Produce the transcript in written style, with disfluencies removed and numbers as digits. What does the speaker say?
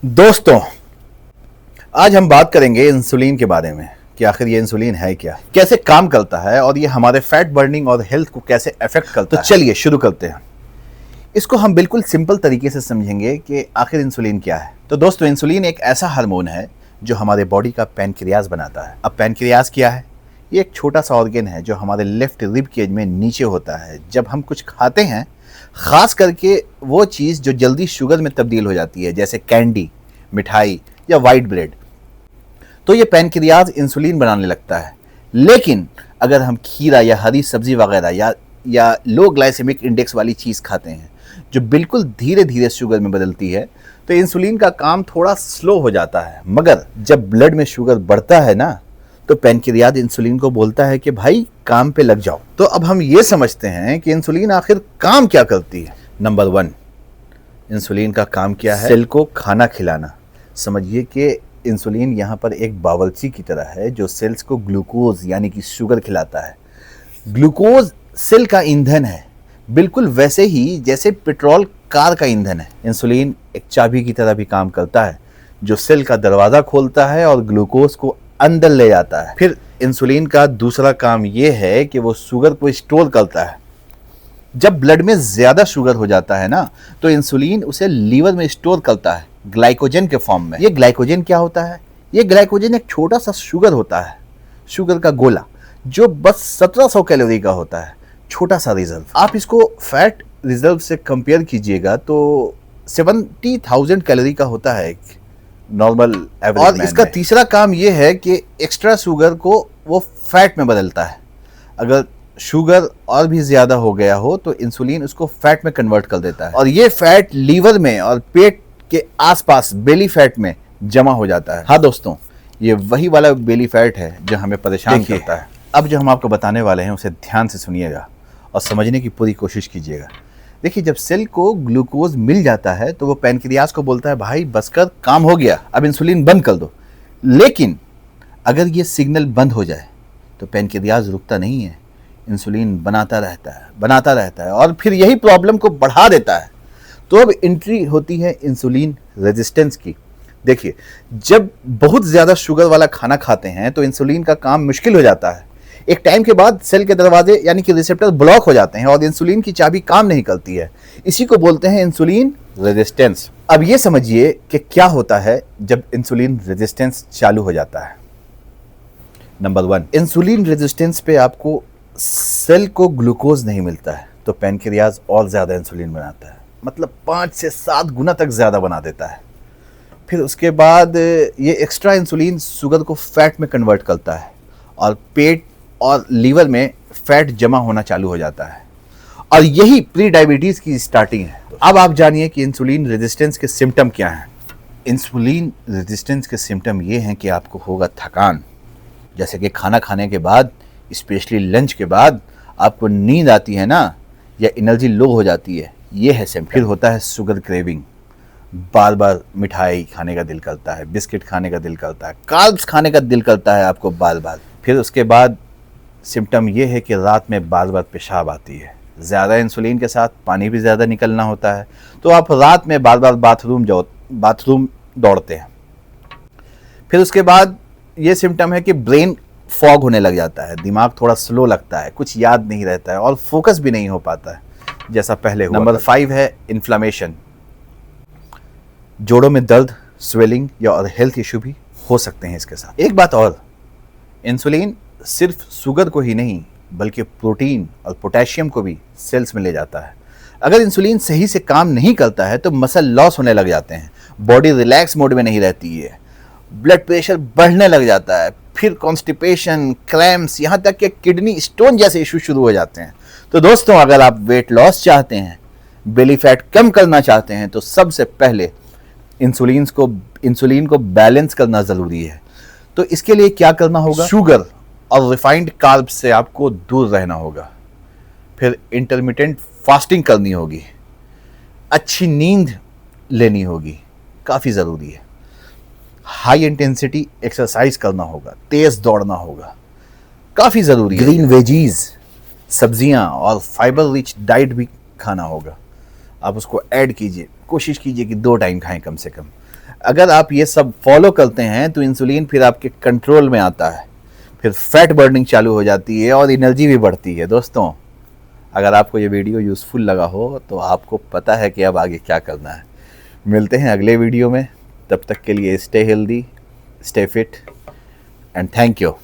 दोस्तों, आज हम बात करेंगे इंसुलिन के बारे में कि आखिर ये इंसुलिन है क्या, कैसे काम करता है और ये हमारे फैट बर्निंग और हेल्थ को कैसे अफेक्ट करता है। तो चलिए शुरू करते हैं। इसको हम बिल्कुल सिंपल तरीके से समझेंगे कि आखिर इंसुलिन क्या है। तो दोस्तों, इंसुलिन एक ऐसा हार्मोन है जो हमारे बॉडी का पैनक्रियाज बनाता है। अब पैनक्रियाज क्या है? ये एक छोटा सा ऑर्गन है जो हमारे लेफ्ट रिब केज में नीचे होता है। जब हम कुछ खाते हैं, खास करके वो चीज़ जो जल्दी शुगर में तब्दील हो जाती है, जैसे कैंडी, मिठाई या वाइट ब्रेड, तो ये पैनक्रियाज इंसुलिन बनाने लगता है। लेकिन अगर हम खीरा या हरी सब्जी वगैरह या लो ग्लाइसेमिक इंडेक्स वाली चीज़ खाते हैं जो बिल्कुल धीरे धीरे शुगर में बदलती है, तो इंसुलिन का काम थोड़ा स्लो हो जाता है। मगर जब ब्लड में शुगर बढ़ता है ना, तो पैनक्रियाज इंसुलिन को बोलता है कि भाई काम पे लग जाओ। तो अब हम ये समझते हैं कि इंसुलिन आखिर काम क्या करती है। नंबर 1, इंसुलिन का काम क्या है? सेल को खाना खिलाना। समझिए कि इंसुलिन यहाँ पर एक बावर्ची की तरह है जो सेल्स को ग्लूकोज यानी कि शुगर खिलाता है। ग्लूकोज सेल का ईंधन है, बिल्कुल वैसे ही जैसे पेट्रोल कार का ईंधन है। इंसुलिन एक चाबी की तरह भी काम करता है जो सेल का दरवाज़ा खोलता है और ग्लूकोज को अंदर ले जाता है। फिर इंसुलिन का दूसरा काम यह है कि वो शुगर को स्टोर करता है। जब ब्लड में ज़्यादा शुगर हो जाता है ना, तो इंसुलिन उसे लीवर में स्टोर करता है ग्लाइकोजन के फॉर्म में। ये ग्लाइकोजन क्या होता है? ये ग्लाइकोजन एक छोटा सा शुगर होता है, शुगर का गोला, जो बस 1700 कैलोरी का होता है, छोटा सा रिजर्व। आप इसको फैट रिजर्व से कंपेयर कीजिएगा तो 70,000 कैलोरी का होता है एक नॉर्मल एवरेज। और इसका तीसरा काम ये है कि एक्स्ट्रा शुगर को वो फैट में बदलता है। अगर शुगर और भी ज़्यादा हो गया हो तो इंसुलिन उसको फैट में कन्वर्ट कर देता है और ये फैट लीवर में और पेट के आसपास बेली फैट में जमा हो जाता है। हाँ दोस्तों, ये वही वाला बेली फैट है जो हमें परेशान करता है। अब जो हम आपको बताने वाले हैं उसे ध्यान से सुनिएगा और समझने की पूरी कोशिश कीजिएगा। देखिए, जब सेल को ग्लूकोज मिल जाता है तो वो पैनक्रियाज को बोलता है भाई बस कर, काम हो गया, अब इंसुलिन बंद कर दो। लेकिन अगर ये सिग्नल बंद हो जाए तो पैनक्रियाज रुकता नहीं है, इंसुलिन बनाता रहता है और फिर यही प्रॉब्लम को बढ़ा देता है। तो अब एंट्री होती है इंसुलिन रेजिस्टेंस की। देखिए, जब बहुत ज़्यादा शुगर वाला खाना खाते हैं तो इंसुलिन का काम मुश्किल हो जाता है। एक टाइम के बाद सेल के दरवाजे यानी कि रिसेप्टर ब्लॉक हो जाते हैं और इंसुलिन की चाबी काम नहीं करती है। इसी को बोलते हैं इंसुलिन रेजिस्टेंस। अब ये समझिए कि क्या होता है जब इंसुलिन रेजिस्टेंस चालू हो जाता है। नंबर 1, इंसुलिन रेजिस्टेंस पे आपको सेल को ग्लूकोज नहीं मिलता है तो पैनक्रियाज और ज़्यादा इंसुलिन बनाता है, मतलब 5 से 7 गुना तक ज़्यादा बना देता है। फिर उसके बाद ये एक्स्ट्रा इंसुलिन शुगर को फैट में कन्वर्ट करता है और पेट और लीवर में फैट जमा होना चालू हो जाता है और यही प्री डायबिटीज़ की स्टार्टिंग है। अब आप जानिए कि इंसुलिन रेजिस्टेंस के सिम्टम क्या हैं। इंसुलिन रेजिस्टेंस के सिम्टम ये हैं कि आपको होगा थकान, जैसे कि खाना खाने के बाद, स्पेशली लंच के बाद आपको नींद आती है ना, या एनर्जी लो हो जाती है, ये है सिम्टम। फिर होता है शुगर क्रेविंग, बार बार मिठाई खाने का दिल करता है, बिस्किट खाने का दिल करता है, कार्ब्स खाने का दिल करता है आपको बार बार। फिर उसके बाद सिम्टम ये है कि रात में बार बार पेशाब आती है। ज़्यादा इंसुलिन के साथ पानी भी ज़्यादा निकलना होता है तो आप रात में बार बार बाथरूम दौड़ते हैं। फिर उसके बाद ये सिम्टम है कि ब्रेन फॉग होने लग जाता है, दिमाग थोड़ा स्लो लगता है, कुछ याद नहीं रहता है और फोकस भी नहीं हो पाता है जैसा पहले हुआ। नंबर 5 है इन्फ्लामेशन। जोड़ों में दर्द, स्वेलिंग या और हेल्थ इशू भी हो सकते हैं इसके साथ। एक बात और, इंसुलिन सिर्फ शुगर को ही नहीं बल्कि प्रोटीन और पोटेशियम को भी सेल्स में ले जाता है। अगर इंसुलिन सही से काम नहीं करता है तो मसल लॉस होने लग जाते हैं, बॉडी रिलैक्स मोड में नहीं रहती है, ब्लड प्रेशर बढ़ने लग जाता है, फिर कॉन्स्टिपेशन, क्रैम्प्स, यहाँ तक कि किडनी स्टोन जैसे इशू शुरू हो जाते हैं। तो दोस्तों, अगर आप वेट लॉस चाहते हैं, बेली फैट कम करना चाहते हैं, तो सबसे पहले इंसुलिन को बैलेंस करना ज़रूरी है। तो इसके लिए क्या करना होगा? शुगर और रिफाइंड कार्ब से आपको दूर रहना होगा। फिर इंटरमिटेंट फास्टिंग करनी होगी, अच्छी नींद लेनी होगी, काफ़ी ज़रूरी है। हाई इंटेंसिटी एक्सरसाइज करना होगा, तेज़ दौड़ना होगा, काफ़ी ज़रूरी है। ग्रीन वेजीज, सब्जियां और फाइबर रिच डाइट भी खाना होगा। आप उसको ऐड कीजिए, कोशिश कीजिए कि 2 टाइम खाएं कम से कम। अगर आप ये सब फॉलो करते हैं तो इंसुलिन फिर आपके कंट्रोल में आता है, फिर फैट बर्निंग चालू हो जाती है और एनर्जी भी बढ़ती है। दोस्तों, अगर आपको ये वीडियो यूज़फुल लगा हो तो आपको पता है कि अब आगे क्या करना है। मिलते हैं अगले वीडियो में, तब तक के लिए stay healthy, stay fit and thank you.